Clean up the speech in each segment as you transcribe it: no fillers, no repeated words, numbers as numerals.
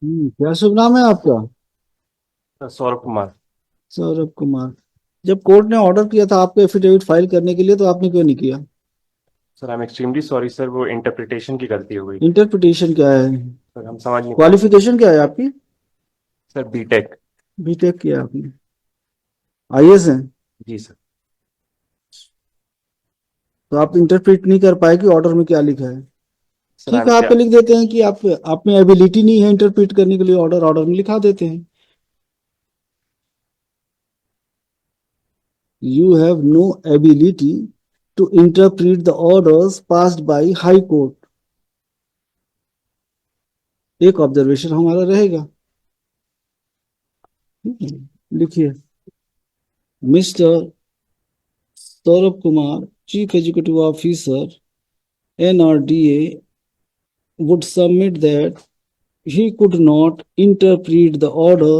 क्या शुभ नाम है आपका? सौरभ कुमार। सौरभ कुमार। जब कोर्ट ने ऑर्डर किया था आपको एफिडेविट फाइल करने के लिए तो आपने क्यों नहीं किया? Sir I am extremely sorry sir, वो इंटरप्रिटेशन की गलती हो गई। इंटरप्रिटेशन क्या है? सर हम समझ नहीं पाए। क्वालिफिकेशन क्या है आपकी? Sir BTech. बीटेक किया आपने? आईएएस हैं? जी सर। तो आप इंटरप्रेट नहीं कर पाए कि ऑर्डर में क्या लिखा है। सर आई ठीक एम है, आप क्या। पे लिख देते हैं कि आप में एबिलिटी नहीं है इंटरप्रेट करने के लिए, ऑर्डर ऑर्डर में लिखा देते हैं। You have no ability to interpret the orders passed by high court. एक ऑब्जर्वेशन हमारा रहेगा। लिखिए। Mister Saurabh Kumar, chief executive officer, NRDA, would submit that he could not interpret the order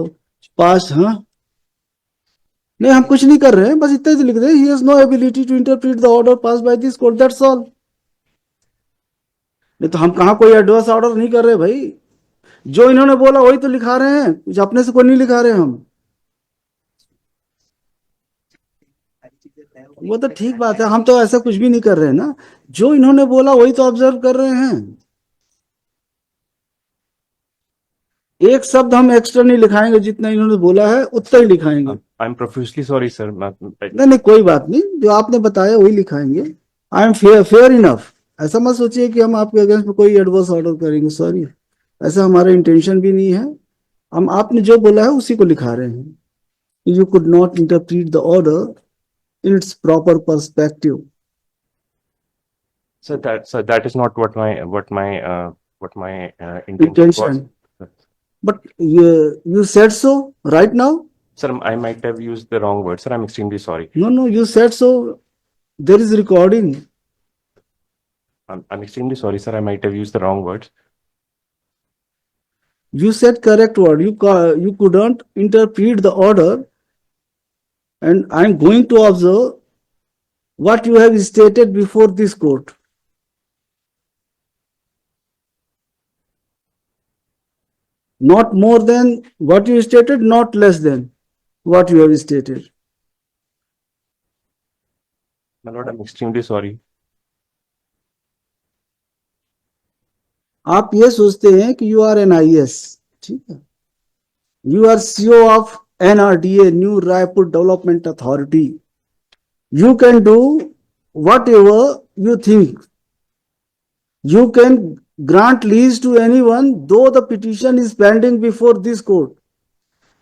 passed। हाँ, नहीं हम कुछ नहीं कर रहे हैं, बस इतना ही लिख दे, he has no ability to interpret the order passed by this court, that's all। नहीं तो हम कहाँ कोई एडवर्स ऑर्डर नहीं कर रहे भाई। जो इन्होंने बोला वही तो लिखा रहे हैं, कुछ अपने से कोई नहीं लिखा रहे हम। वो तो ठीक बात है, हम तो ऐसा कुछ भी नहीं कर रहे हैं ना। जो इन्होंने बोला वही तो ऑब्जर्व कर रहे हैं। एक शब्द हम एक्स्ट्रा नहीं लिखाएंगे, जितना इन्होंने बोला है उतना ही लिखाएंगे। I am professionally sorry sir. नहीं नहीं, कोई बात नहीं, जो आपने बताया वही लिखाएंगे। I am fair fair enough. ऐसा मत सोचिए कि हम आपके अगेंस्ट में कोई एडवर्स ऑर्डर करेंगे, सॉरी। ऐसा हमारा इंटेंशन भी नहीं है। हम आपने जो बोला है उसी को लिखा रहे हैं। You could not interpret the order in its proper perspective. Sir that is not what my intention was. Intention. But you said so right now. Sir I might have used the wrong word sir, I am extremely sorry. No, no, you said so. There is recording. I am extremely sorry sir, I might have used the wrong words. You said correct word. You couldn't interpret the order, and I'm going to observe what you have stated before this court. Not more than what you stated, not less than what you have stated. My Lord I am extremely sorry. आप ये सोचते हैं कि you are N IAS, ठीक है। You are CO of NRDA, New Raipur Development Authority. You can do whatever you think. You can grant lease to anyone, though the petition is pending before this court.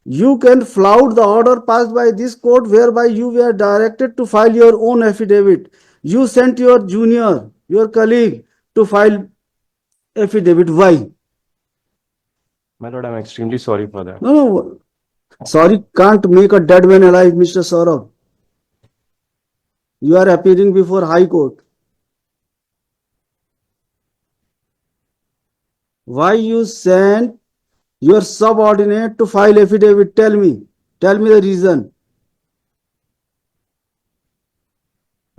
You can flout the order passed by this court whereby you were directed to file your own affidavit. You sent your junior, your colleague, to file affidavit. Why? My Lord I am extremely sorry for that. No, no. Sorry can't make a dead man alive, Mr. Saurabh. You are appearing before High Court. Why you sent your subordinate to file affidavit? Tell me. Tell me the reason.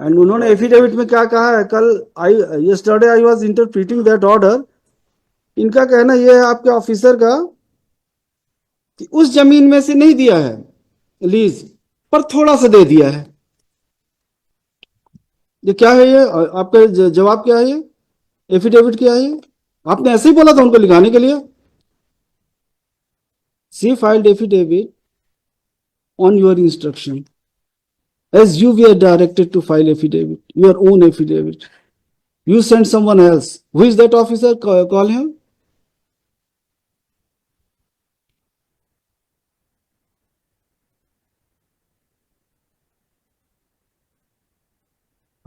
And उन्होंने affidavit में क्या कहा है? कल I yesterday I was interpreting that order. इनका कहना यह है आपके ऑफिसर का कि उस जमीन में से नहीं दिया है लीज, पर थोड़ा सा दे दिया है। ये क्या है? ये आपका जवाब क्या है? ये एफिडेविट क्या है? ये आपने ऐसे ही बोला था उनको लिखाने के लिए। See filed affidavit on your instruction as you were directed to file affidavit, your own affidavit. You sent someone else. Who is that officer? Call him.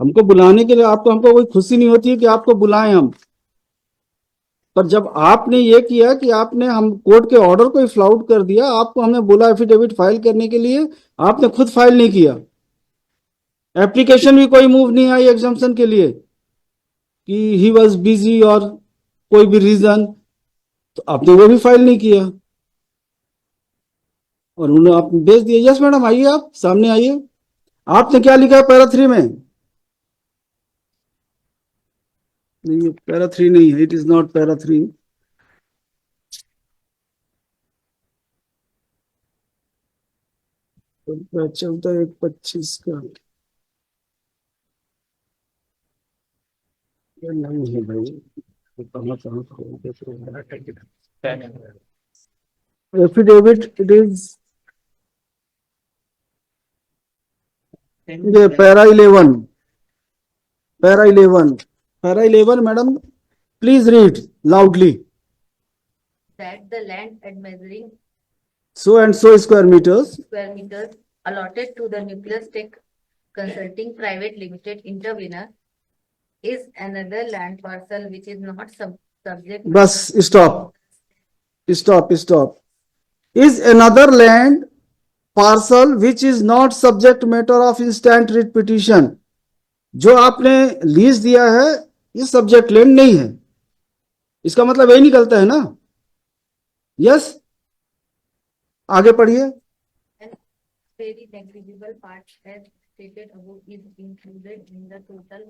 हमको बुलाने के लिए आपको हमको कोई खुशी नहीं होती है कि आपको बुलाएं हम। पर जब आपने ये किया कि आपने हम कोर्ट के ऑर्डर को ही फ्लाउट कर दिया, आपको हमने बोला एफिडेविट फाइल करने के लिए, आपने खुद फाइल नहीं किया। एप्लीकेशन भी कोई मूव नहीं आई एग्जाम्पशन के लिए कि ही वॉज बिजी और कोई भी रीजन, तो आपने वो भी फाइल नहीं किया और उन्होंने आप भेज दिया। यस मैडम, आइए, आप सामने आइए। आपने क्या लिखा है पैरा 3 में? नहीं, पैरा 3 नहीं है, इट इज नॉट पैरा 3। 14 एक 25 का ये नहीं है भाई, ये कहाँ कहाँ खोल के एफिडेविट इट इज ये para 11 madam please read loudly that the land at measuring so square meters square meters allotted to the Nucleus Tech Consulting Private Limited intervener is another land parcel which is not subject. बस stop is another land parcel which is not subject matter of instant writ petition जो आपने lease दिया है ये subject land नहीं है, इसका मतलब यही निकलता है ना। यस आगे पढ़िए। Very negligible part as stated above is included in the total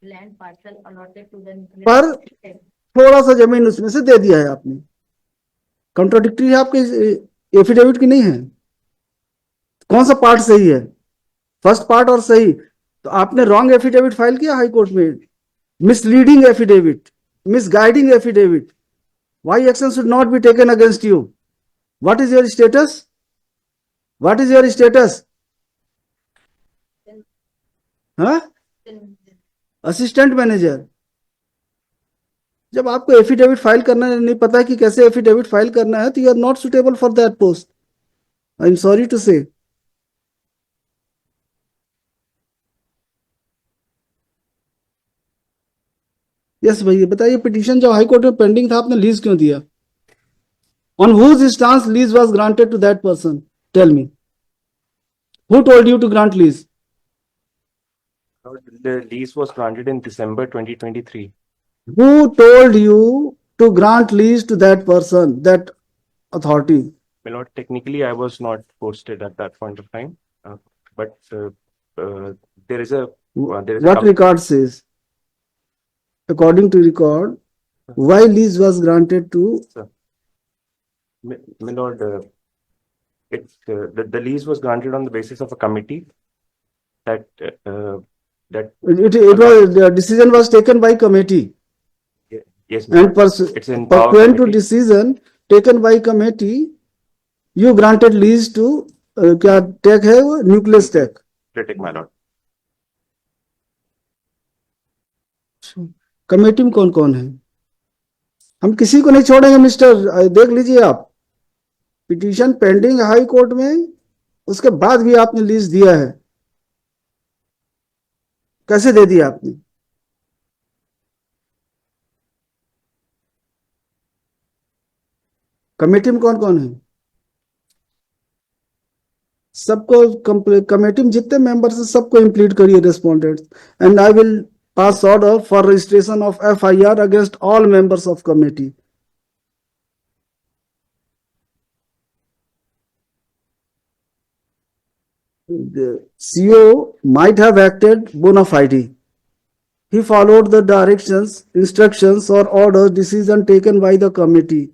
land parcel allotted to the Nucleus पर Tech. थोड़ा सा जमीन उसमें से दे दिया है आपने, कंट्रोडिक्टरी है आपके एफिडेविट की नहीं है। कौन सा पार्ट सही है, फर्स्ट पार्ट और सही, तो आपने रॉन्ग एफिडेविट फाइल किया हाई कोर्ट में, misleading affidavit, misguiding affidavit. Why action should not be taken against you, what is your status, what is your status, हाँ असिस्टेंट मैनेजर। जब आपको एफिडेविट फाइल करना नहीं पता कि कैसे एफिडेविट फाइल करना है तो you are not suitable for that post, I am sorry to say. Yes भैया बताइए, पिटीशन जो हाई कोर्ट में पेंडिंग था आपने लीज क्यों दिया, on whose instance lease was granted to that person, tell me who told you to grant lease. The lease was granted in December 2023. Who told you to grant lease to that person, that authority? My lord, technically I was not posted at that point of time, but there is a What record says? According to record, why lease was granted to? my lord, the lease was granted on the basis of a committee that It was the decision was taken by committee, yes, my and lord, it's in power pursuant to committee. decision taken by committee, you granted lease to क्या tech है वो, nucleus tech. Critic, my lord. Committee में कौन कौन है, हम किसी को नहीं छोड़ेंगे मिस्टर, देख लीजिए आप, पिटीशन पेंडिंग हाई कोर्ट में, उसके बाद भी आपने लीज दिया है, कैसे दे दिया आपने। कमेटी में कौन कौन है, सबको कमेटी में जितने मेंबर्स हैं सबको इंप्लीड करिए respondents, and I will pass order for registration of FIR against all members of committee. The CEO might have acted bona fide. He followed the directions, instructions or orders, decision taken by the committee,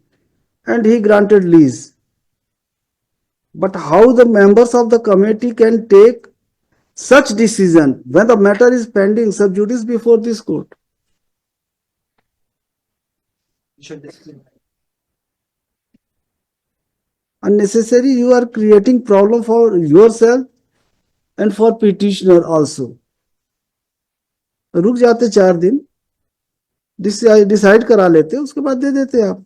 and he granted lease. But how the members of the committee can take such decision when the matter is pending sub judice before this court? Unnecessary, you are creating problem for yourself and for petitioner also. रुक जाते 4 दिन, decide करा लेते, उसके बाद दे देते आप,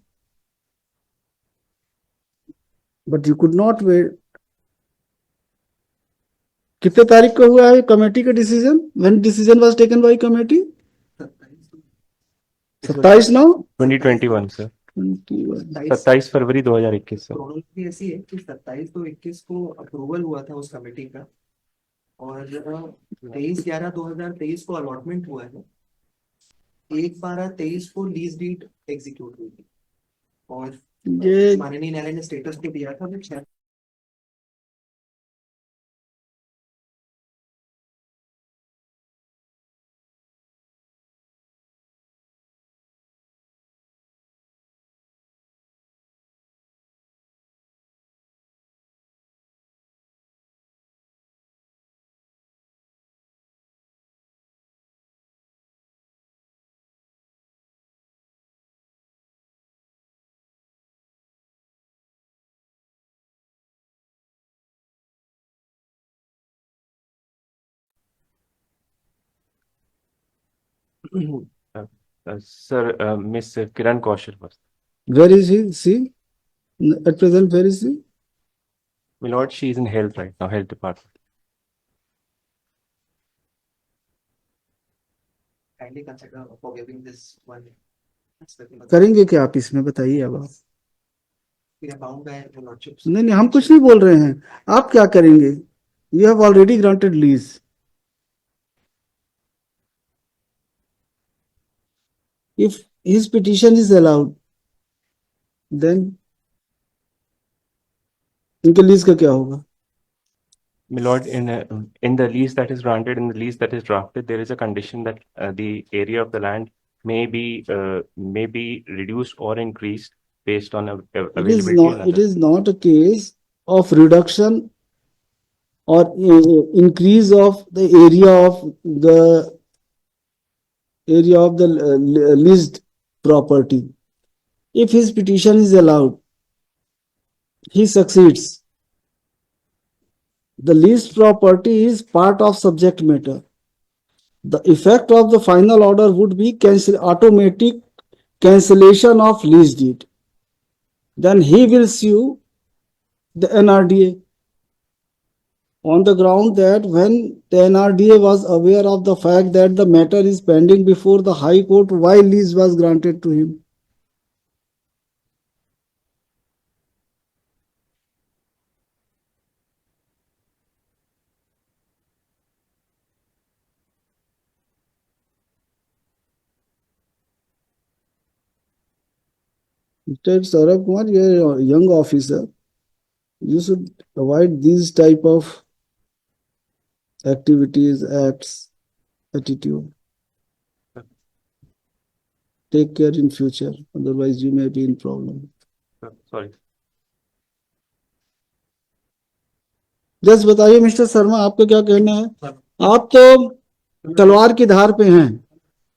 but you could not wait. कितने तारीख को हुआ है कमेटी का decision, when decision was taken by committee? 27/9 2021 sir, 27 फरवरी 2021 सर। प्रोबेबिलिटी ऐसी है कि 27 तो 21 को अप्रूवल हुआ था उस कमेटी का, और 23/11/2023 को अलॉटमेंट हुआ है, 1/12/23 को लीज डीड एग्जीक्यूट हुई थी, और ये माननीय न्यायालय ने स्टेटस को दिया था वो Sir, Miss Kiran Kaushal was. Where is he? See, at present, where is he? My lord, she is in health right now, health department. Kindly consider forgiving this one. aspect of the- करेंगे क्या आप इसमें बताइए अब आप? We are bound by your lordship's. नहीं हम कुछ नहीं बोल रहे हैं. आप क्या करेंगे? You have already granted lease. If his petition is allowed, then इनके लीज का क्या होगा? My lord, in the lease that is granted, in the lease that is drafted, there is a condition that the area of the land may be reduced or increased based on availability and It others. is not a case of reduction or increase of the area of the leased property. If his petition is allowed, he succeeds. The leased property is part of subject matter. The effect of the final order would be automatic cancellation of lease deed. Then he will sue the NRDA on the ground that when the NRDA was aware of the fact that the matter is pending before the High Court, why lease was granted to him? Mr. Saurabh Kumar, you are a young officer. You should avoid these type of activities, acts, attitude. Take care in future, otherwise you may be in problem. Sorry. Just बताइए mister Sharma, आपका क्या कहना है? आप तो तलवार की धार पे हैं.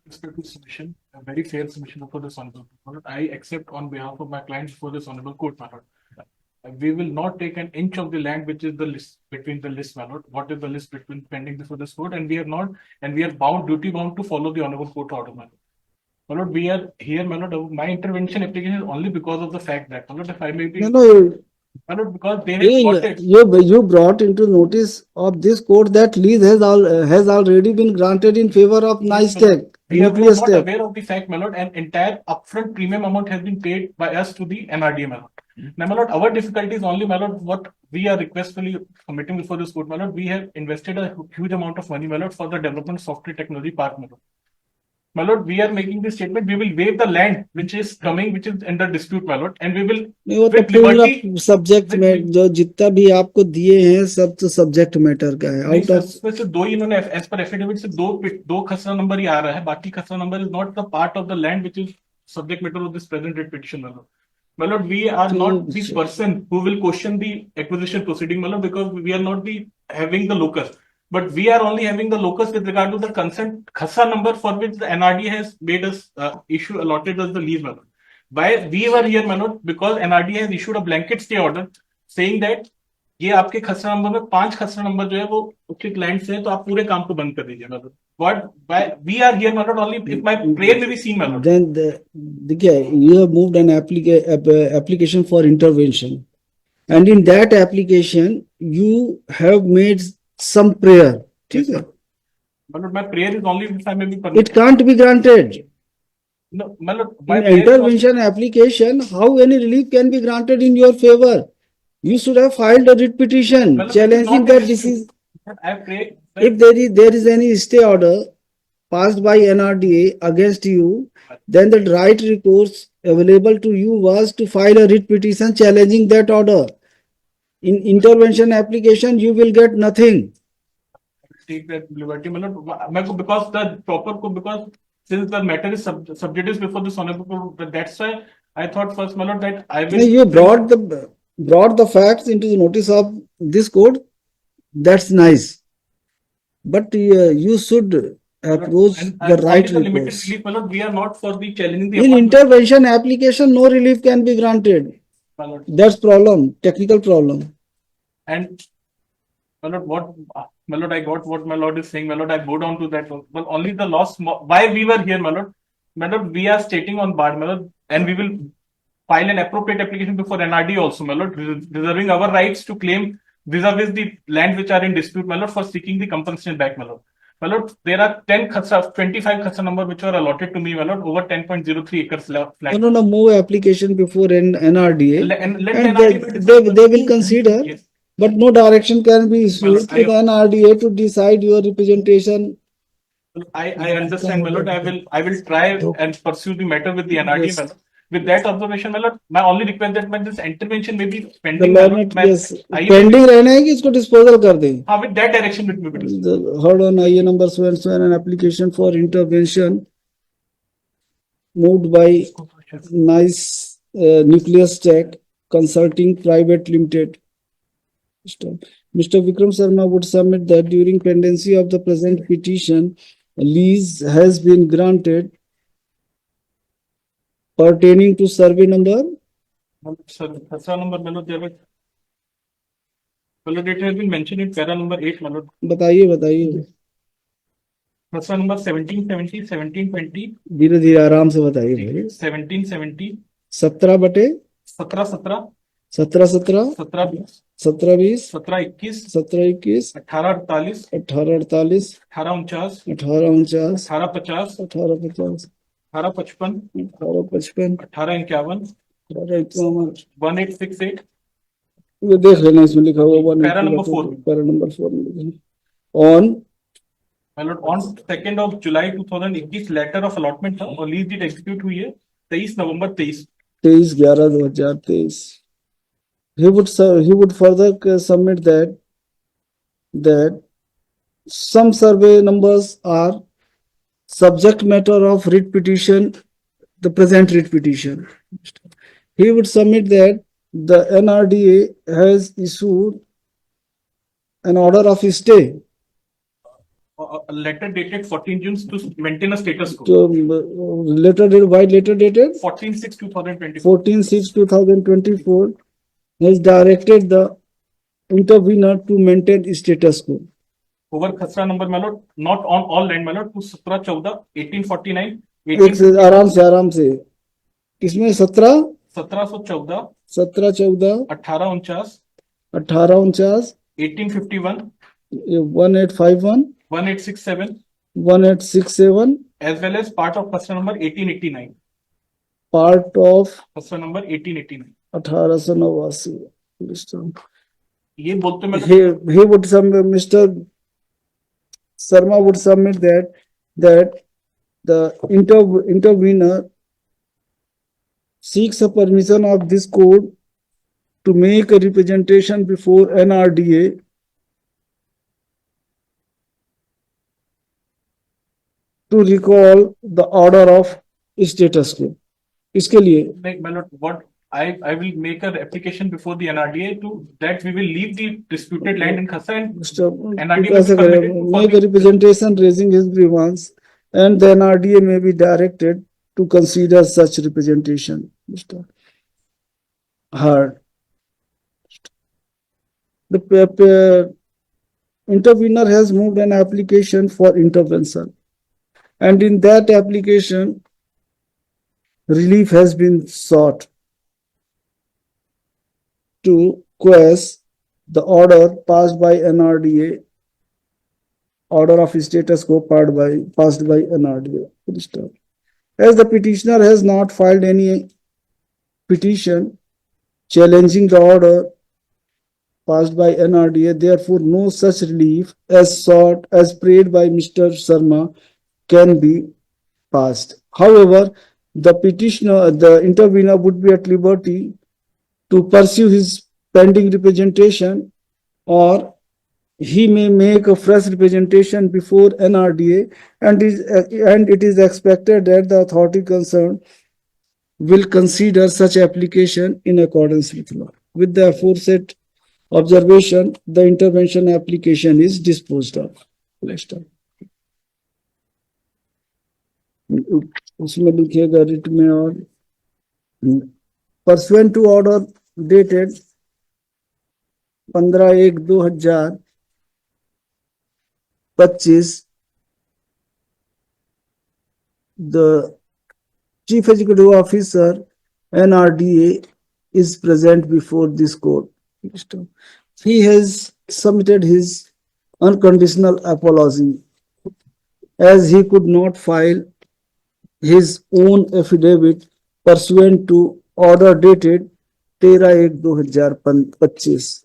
Respectful submission, a very fair submission before this honorable court. I accept on behalf of my clients before this honorable court, my lord. We will not take an inch of the land which is the list between the list, my lord. What is the list between pending before this court, and we are not, and we are bound, duty bound to follow the honorable court order, my lord. My lord, we are here, my lord. My intervention application is only because of the fact that, my lord, if I may be, No, my lord, because they have got it. you brought into notice of this court that lease has already been granted in favor of NICE-Tech, We are Nucleus not Tech. aware of the fact, my lord, and entire upfront premium amount has been paid by us to the NRDA, my lord. Now, my lord, our difficulty is only, my lord, what we are requestfully submitting before this court, my lord. We have invested a huge amount of money, my lord, for the development of software technology park, my lord. My lord, we are making this statement. We will waive the land which is coming, which is under dispute, my lord, and we will नहीं, वो तो with liberty. पूरा subject में जो जितना भी आपको दिए हैं सब तो सब्जेक्ट मैटर का है. नहीं आउट सर, ऑफ उसमें से दो ही इन्होंने एज पर एफिडेविट से दो खसरा नंबर ही आ रहा है. बाकी खसरा number is not the part of the land which is subject matter of this present writ petition, my lord. We are not the person who will question the acquisition proceeding, my lord, because we are not the having the locus, but we are only having the locus with regard to the consent khasa number for which the NRDA has made us issue allotted us the lease, my lord. Why we were here, my lord, because NRDA has issued a blanket stay order saying that ये आपके खसरा number में 5 खसरा number जो है वो उचित land से है, तो आप पूरे काम को बंद कर दीजिए, मतलब what we are here, my lord, only if my prayer may be seen, my lord. then देखिए, you have moved an application for intervention, and in that application you have made some prayer. ठीक है? My lord, my prayer is only if I may be It permitted. can't be granted. No, my lord, my In prayer is only- intervention application, how any relief can be granted in your favor? You should have filed a writ petition My lord, it is challenging not a that this dispute. is. I pray. If there is any stay order passed by NRDA against you, then the right recourse available to you was to file a writ petition challenging that order. In intervention application, you will get nothing. Take that liberty, my lord. Because the proper, because since the matter is subjudice before this honorable court, that's why I thought first, my lord, that I will. You brought the facts into the notice of this court. That's nice, but you should approach And the right only the limited recourse. relief, my lord. We are not for the challenging the In appointment, intervention application, no relief can be granted. my lord. That's problem, technical problem. And My lord, my lord, I got what my lord is saying. My lord, I go down to that. But only the loss. Why we were here, my lord? My lord, we are stating on bar, my lord, and we will file an appropriate application before NRD also, my lord, reserving our rights to claim vis-a-vis the land which are in dispute, my lord, for seeking the compensation back, my lord. My lord, there are 25 khasa number which were allotted to me, my lord, over 10.03 acres flat. No, move application before NRDA. And let And NRD they will consider, Yes. but no direction can be issued to I- the NRDA to decide your representation. I understand, my lord. I will try and pursue the matter with the NRD, Yes. my lord. With that observation, my lord, my only request that when this intervention may be The pending, my law lord, not, yes, I- pending रहना है कि इसको disposal कर दें. with that direction with me, please. Hold on, IA number so and so and an application for intervention moved by Nice Nucleus Tech Consulting Private Limited. Mr. Vikram Sharma would submit that during pendency of the present petition, a lease has been granted pertaining to survey number. Sir, khasra number, my lord, there was. My lord, it has been mentioned in para number 8, my lord. बताइए Khasra number 1770, 1720, धीरे धीरे आराम से बताइए भाई. 1770, 17/17 17, 17 17 17, 17 20 17, 21, 17 21 18, 48, 18 48 18, 49, 18 49 18, 50, 18 50 18, 55, 18 55 18, 51, 18 51. 1868, ये देख लेना इसमें लिखा हुआ Para number 4. पैरा नंबर 4 में लिखा on my lord, on 2nd of July 2021 letter of allotment था और lease deed execute हुई है 23 नवंबर 23. 23/11/2023. He would further submit that some survey numbers are subject matter of writ petition, the present writ petition. He would submit that the NRDA has issued an order of stay A letter dated 14 June to maintain a status quo. to letter dated 14/6/2024. 14/6/2024 has directed the intervener to maintain status quo. Over khasra number, my lord, not on all land, my lord, to 17/14, 1849, एक से आराम से किसमें 17 1714, 17 14 1849, 18 49 1851, 1851 1867, 1867 as well as part of khasra number 1889. part of Khasra number 1889. 1889. ये बोलते मैं He would submit, Mr. Sharma would submit that the intervener seeks a permission of this court to make a representation before NRDA to recall the order of status quo. इसके लिए my lord, what I will make an application before the NRDA to that we will leave the disputed land in Khasa and Mr. NRDA कैसे will be करें? permitted to Make a representation raising his grievance and the NRDA may be directed to consider such representation. Mr. Hard. The intervener has moved an application for intervention, and in that application, relief has been sought to quash the order passed by NRDA, order of status quo passed by NRDA. As the petitioner has not filed any petition challenging the order passed by NRDA, therefore no such relief as sought as prayed by Mr. Sharma can be passed. However, the intervener would be at liberty to pursue his pending representation, or he may make a fresh representation before NRDA, and it is expected that the authority concerned will consider such application in accordance with law. With the aforesaid observation, the intervention application is disposed of. उसमें लिखिएगा writ में और pursuant to order dated 15/1/2000 25, the Chief Executive Officer, NRDA, is present before this court. He has submitted his unconditional apology as he could not file his own affidavit pursuant to order dated 13/1/2025.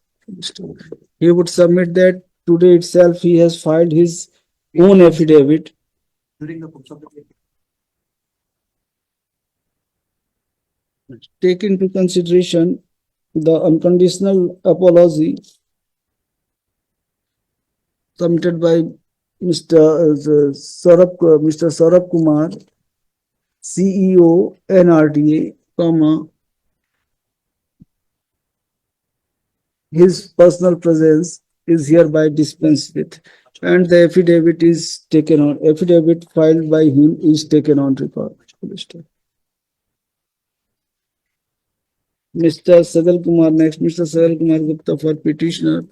He would submit that today itself he has filed his own affidavit. During the course of the case. Take into consideration the unconditional apology submitted by Mr. Saurabh Kumar, CEO, NRDA, his personal presence is hereby dispensed with, and the affidavit filed by him is taken on record. Mr. Sajal Kumar, next, Mr. Sajal Kumar Gupta for petitioner.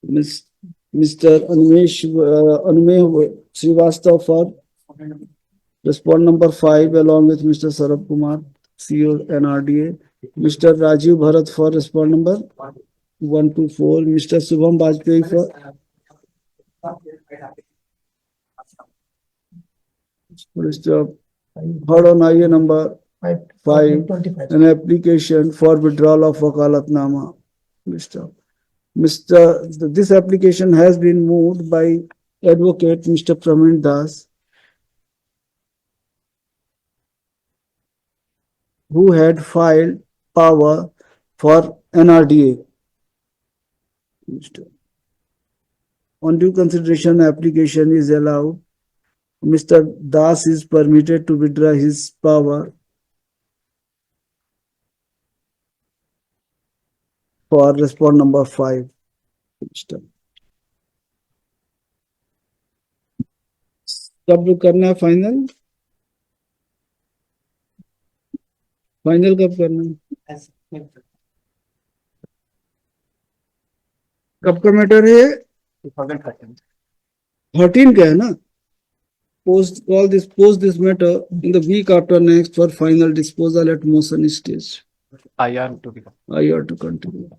Mr. Anumay Srivastav for respond number 5 along with Mr. Saurabh Kumar, CEO, NRDA. Mr. Rajiv Bharat for respond number 1 to 4. Mr. Subham Bajpayee for Mr. Heard on IA number 5, an application for withdrawal of Wakalatnama. This application has been moved by Advocate Mr. Pramin Das, who had filed power for NRDA. On due consideration, application is allowed. Mr. Das is permitted to withdraw his power for respond number 5. कब करना है final? Final कब करना है? As- कब का matter है? 13 का है ना? Post this matter in the week after next for final disposal at motion stage. IR to be. IR to continue.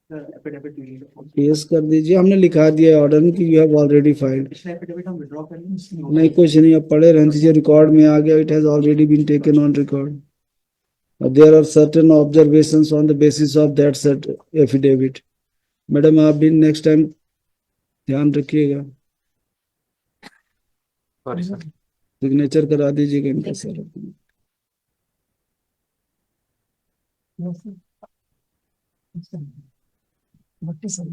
The affidavit we need. Yes कर दीजिए, हमने लिखा दिया ऑर्डर में कि यू हैव ऑलरेडी फाइल्ड. पिछला affidavit हम withdraw कर लेंगे. नहीं कुछ नहीं, अब पढ़े रहने दीजिए, रिकॉर्ड में आ गया, it has already been taken on record. There are certain observations on the basis of that set affidavit. Madam आप भी नेक्स्ट टाइम ध्यान रखिएगा, Sorry, sir. सिग्नेचर करा दीजिएगा इनका sir. Yes, sir. Yes, sir. But, sir,